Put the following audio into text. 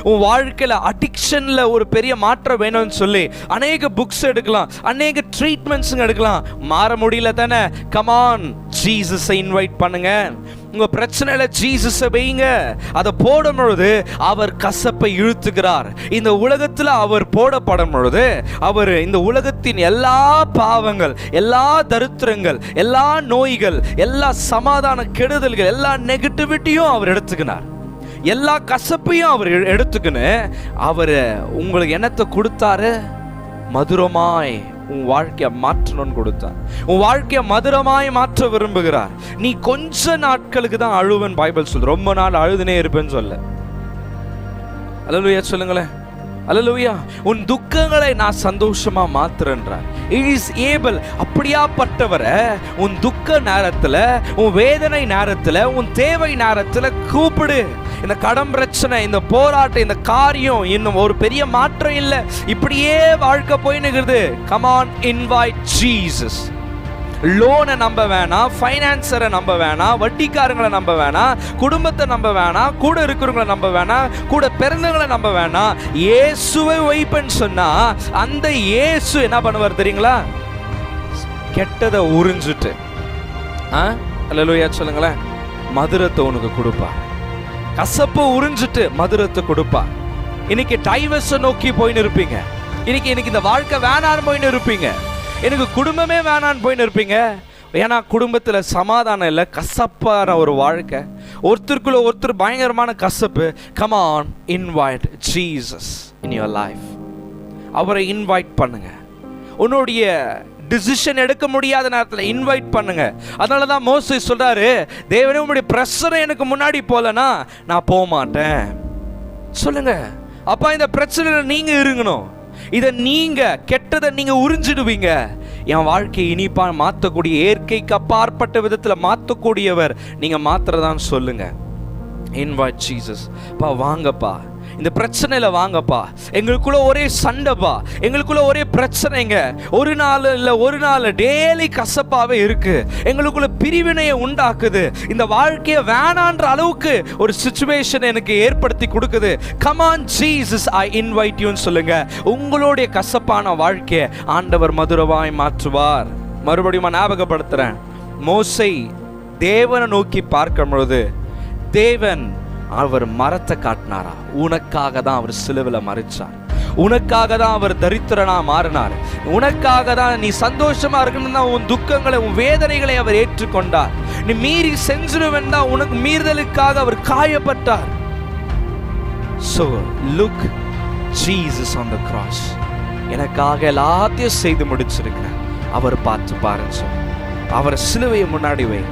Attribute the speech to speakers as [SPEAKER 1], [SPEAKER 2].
[SPEAKER 1] உன் வாழ்க்கையில அடிக்ஷன்ல ஒரு பெரிய மாற்றம் வேணும்னு சொல்லி அநேக புக்ஸ் எடுக்கலாம், அநேக ட்ரீட்மெண்ட்ஸ் எடுக்கலாம். மாற முடியல தானே? கமான், ஜீசஸை இன்வைட் பண்ணுங்க. உங்க பிரச்சனையில ஜீசஸை வைங்க. அதை போடும் பொழுது அவர் கசப்பை இழுத்துக்கிறார். இந்த உலகத்துல அவர் போடப்படும் பொழுது அவர் இந்த உலகத்தின் எல்லா பாவங்கள், எல்லா தரித்திரங்கள், எல்லா நோய்கள், எல்லா சமாதான கெடுதல்கள், எல்லா நெகட்டிவிட்டியும் அவர் எடுத்துக்கினார். எல்லா கசப்பையும் அவர் எடுத்துக்கின்னு அவர் உங்களுக்கு என்னத்தை கொடுத்தாரு? மதுரமாய் உன் வாழ்க்கையை மாற்றணும்னு கொடுத்தார். உன் வாழ்க்கையை மதுரமாய் மாற்ற விரும்புகிறார். நீ கொஞ்ச நாட்களுக்கு தான் அழுவன் பைபிள் சொல்லு, ரொம்ப நாள் அழுதுனே இருப்பேன்னு சொல்ல. அல்லேலூயா சொல்லுங்களேன், அல்லேலூயா. உன் துக்கங்களை நான் சந்தோஷமா மாத்துறேன்றார். It is able. அப்படியாப்பட்டவரை உன் துக்க நேரத்துல, உன் வேதனை நேரத்துல, உன் தேவை நேரத்துல கூப்பிடு. இந்த கடன் பிரச்சனை, இந்த போராட்டம், இந்த காரியம் இன்னும் ஒரு பெரிய மாற்றம் இல்லை, இப்படியே வாழ்க்கை போயினுகிறது. Come on, invite Jesus. லோனை நம்ப வேணாம், ஃபைனான்சரை நம்ப வேணாம், வட்டிக்காரங்களை நம்ப வேணாம், குடும்பத்தை நம்ப வேணாம், கூட இருக்கிறவங்களை நம்ப வேணாம், கூட பிறந்தவங்களை நம்ப வேணாம். இயேசுவை வைப்பேன்னு சொன்னா அந்த இயேசு என்ன பண்ணுவார் தெரியுங்களா? கெட்டதை உறிஞ்சிட்டு, அல்லேலூயா சொல்லுங்களேன், மதுரத்தை உனக்கு கொடுப்பா. கசப்பை உறிஞ்சிட்டு மதுரத்தை கொடுப்பா. இன்னைக்கு டைவர்ஸை நோக்கி போயின்னு இருப்பீங்க. இன்னைக்கு இந்த வாழ்க்கை வேணான்னு போயின்னு இருப்பீங்க. எனக்கு குடும்பமே வேணான்னு போயின்னு இருப்பீங்க. ஏன்னா குடும்பத்தில் சமாதானம் இல்லை, கசப்பான ஒரு வாழ்க்கை, ஒருத்தருக்குள்ள ஒருத்தர் பயங்கரமான கசப்பு. Come on, invite Jesus in your life. அவரை இன்வைட் பண்ணுங்க. உன்னுடைய டிசிஷன் எடுக்க முடியாத நேரத்தில் இன்வைட் பண்ணுங்க. அதனால தான் மோசேஸ் சொல்றாரு, தேவனே உங்களுடைய பிரச்சனை எனக்கு முன்னாடி போலனா நான் போக மாட்டேன் சொல்லுங்க. அப்பா, இந்த பிரச்சனையில நீங்க இருங்கணும். இதை நீங்க கெட்டதை நீங்க உறிஞ்சிடுவீங்க. என் வாழ்க்கையை இனிப்பா மாற்றக்கூடிய, இயற்கைக்கு அப்பாற்பட்ட விதத்தில் மாற்றக்கூடியவர் நீங்க மாத்திரதான் சொல்லுங்க. Invite Jesus. பா வாங்கப்பா, இந்த பிரச்சனையில வாங்கப்பா. எங்களுக்குள்ள ஒரே சண்டைப்பா, எங்களுக்குள்ள ஒரே பிரச்சனைங்க. ஒரு நாள் இல்லை ஒரு நாள் டெய்லி கசப்பாவே இருக்கு. எங்களுக்குள்ள பிரிவினையை உண்டாக்குது. இந்த வாழ்க்கையை வேணான்ற அளவுக்கு ஒரு சிச்சுவேஷன் எனக்கு ஏற்படுத்தி கொடுக்குது. Come on Jesus, I invite யூன்னு சொல்லுங்க. உங்களுடைய கசப்பான வாழ்க்கையை ஆண்டவர் மதுரமாய் மாற்றுவார். மறுபடியும் ஞாபகப்படுத்துறேன், மோசே தேவனை நோக்கி பார்க்கும் பொழுது தேவன் அவர் மரத்தை காட்டினாரா? உனக்காக தான் அவர் சிலுவையில் மறிச்சார். உனக்காக தான் அவர் தரித்திரனா மாறினார். உனக்காக தான் நீ சந்தோஷமா இருக்கணும் தான் உன் துக்கங்களை, உன் வேதனைகளை அவர் ஏற்றுக்கொண்டார். நீ மீறி செஞ்சிருவேன் தான் உனக்கு மீறுதலுக்காக அவர் காயப்பட்டார். So look Jesus on the cross. எனக்காக எல்லாத்தையும் செய்து முடிச்சிருக்கிறார். அவர் பார்த்து பாருன்னு சொல்லி அவர் சிலுவையை முன்னாடி வை.